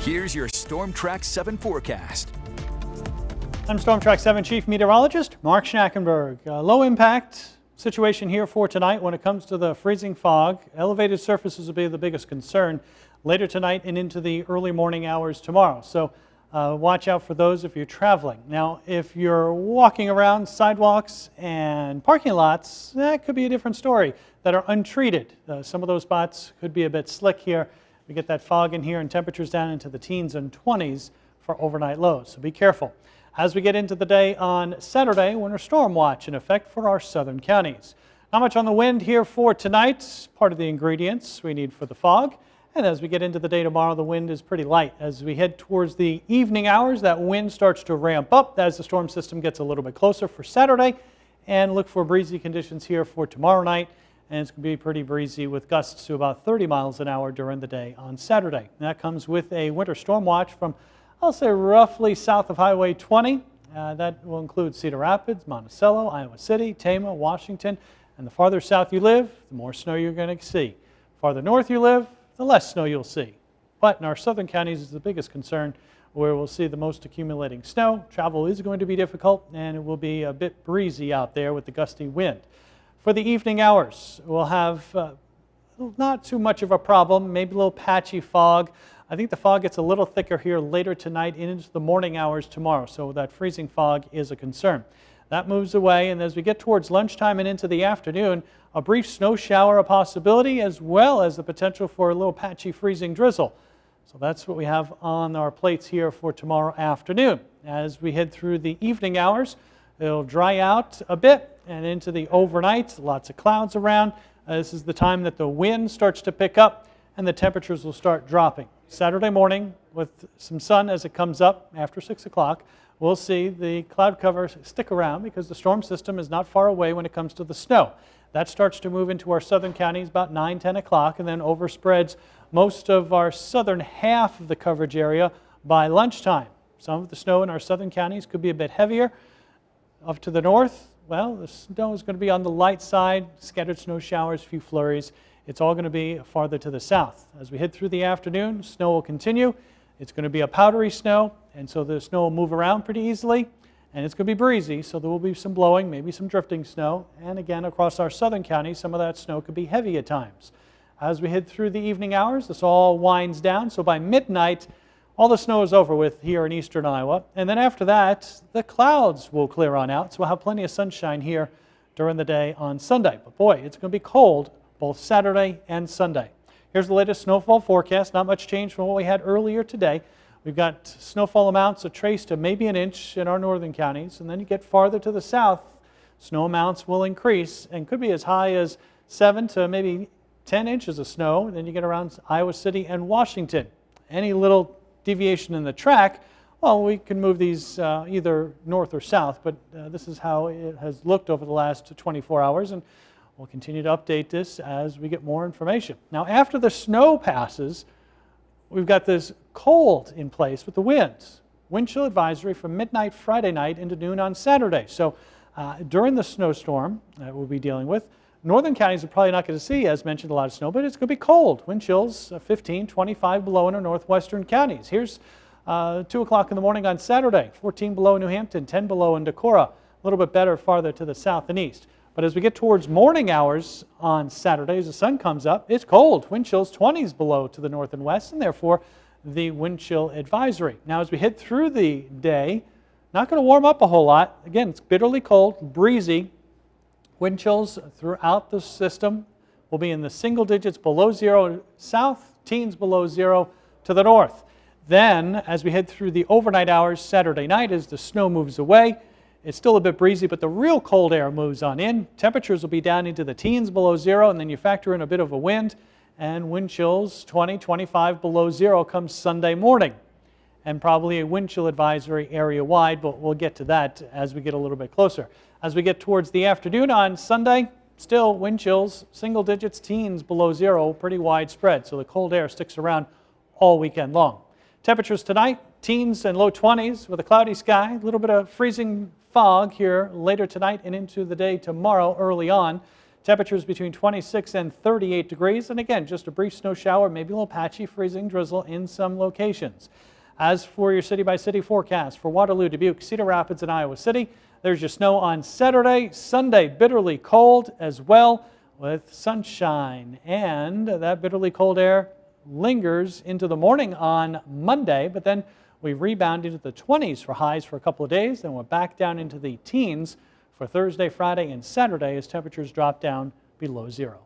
Here's your Storm Track 7 forecast. I'm Storm Track 7 Chief Meteorologist Mark Schnackenberg. Low impact situation here for tonight when it comes to the freezing fog. Elevated surfaces will be the biggest concern later tonight and into the early morning hours tomorrow. So watch out for those if you're traveling. Now, if you're walking around sidewalks and parking lots, that could be a different story that are untreated. Some of those spots could be a bit slick here. We get that fog in here and temperatures down into the teens and 20s for overnight lows, so be careful. As we get into the day on Saturday, winter storm watch in effect for our southern counties. Not much on the wind here for tonight, part of the ingredients we need for the fog. And as we get into the day tomorrow, the wind is pretty light. As we head towards the evening hours, that wind starts to ramp up as the storm system gets a little bit closer for Saturday. And look for breezy conditions here for tomorrow night. And it's going to be pretty breezy with gusts to about 30 miles an hour during the day on Saturday. And that comes with a winter storm watch from, I'll say, roughly south of Highway 20. That will include Cedar Rapids, Monticello, Iowa City, Tama, Washington. And the farther south you live, the more snow you're going to see. The farther north you live, the less snow you'll see. But in our southern counties is the biggest concern, where we'll see the most accumulating snow. Travel is going to be difficult, and it will be a bit breezy out there with the gusty wind. For the evening hours, we'll have not too much of a problem, maybe a little patchy fog. I think the fog gets a little thicker here later tonight and into the morning hours tomorrow, so that freezing fog is a concern. That moves away, and as we get towards lunchtime and into the afternoon, a brief snow shower a possibility, as well as the potential for a little patchy freezing drizzle. So that's what we have on our plates here for tomorrow afternoon. As we head through the evening hours, it'll dry out a bit and into the overnight, lots of clouds around. This is the time that the wind starts to pick up and the temperatures will start dropping. Saturday morning, with some sun as it comes up after 6 o'clock, we'll see the cloud cover stick around because the storm system is not far away when it comes to the snow. That starts to move into our southern counties about 9, 10 o'clock and then overspreads most of our southern half of the coverage area by lunchtime. Some of the snow in our southern counties could be a bit heavier. Up to the north, well, the snow is going to be on the light side, scattered snow showers, a few flurries. It's all going to be farther to the south. As we head through the afternoon, snow will continue. It's going to be a powdery snow, and so the snow will move around pretty easily. And it's going to be breezy, so there will be some blowing, maybe some drifting snow. And again, across our southern counties, some of that snow could be heavy at times. As we head through the evening hours, this all winds down. So by midnight, all the snow is over with here in eastern Iowa. And then after that, the clouds will clear on out. So we'll have plenty of sunshine here during the day on Sunday. But boy, it's going to be cold both Saturday and Sunday. Here's the latest snowfall forecast. Not much change from what we had earlier today. We've got snowfall amounts a trace to maybe an inch in our northern counties. And then you get farther to the south, snow amounts will increase and could be as high as 7 to maybe 10 inches of snow. And then you get around Iowa City and Washington. Any little deviation in the track, well, we can move these either north or south, but this is how it has looked over the last 24 hours, and we'll continue to update this as we get more information. Now, after the snow passes, we've got this cold in place with the winds. Wind chill advisory from midnight Friday night into noon on Saturday. So during the snowstorm that we'll be dealing with, northern counties are probably not going to see, as mentioned, a lot of snow, but it's going to be cold. Wind chills 15, 25 below in our northwestern counties. Here's 2 o'clock in the morning on Saturday, 14 below in New Hampton, 10 below in Decorah, a little bit better farther to the south and east. But as we get towards morning hours on Saturday, as the sun comes up, it's cold. Wind chills 20s below to the north and west, and therefore the wind chill advisory. Now, as we head through the day, not going to warm up a whole lot. Again, it's bitterly cold, breezy. Wind chills throughout the system will be in the single digits below zero south, teens below zero to the north. Then, as we head through the overnight hours Saturday night, as the snow moves away, it's still a bit breezy, but the real cold air moves on in. Temperatures will be down into the teens below zero, and then you factor in a bit of a wind, and wind chills 20, 25 below zero comes Sunday morning. And probably a wind chill advisory area-wide, but we'll get to that as we get a little bit closer. As we get towards the afternoon on Sunday, still wind chills, single digits, teens below zero, pretty widespread. So the cold air sticks around all weekend long. Temperatures tonight, teens and low 20s with a cloudy sky, a little bit of freezing fog here later tonight and into the day tomorrow early on. Temperatures between 26 and 38 degrees, and again, just a brief snow shower, maybe a little patchy freezing drizzle in some locations. As for your city-by-city forecast for Waterloo, Dubuque, Cedar Rapids, and Iowa City, there's your snow on Saturday. Sunday, bitterly cold as well with sunshine, and that bitterly cold air lingers into the morning on Monday, but then we rebound into the 20s for highs for a couple of days, then we're back down into the teens for Thursday, Friday, and Saturday as temperatures drop down below zero.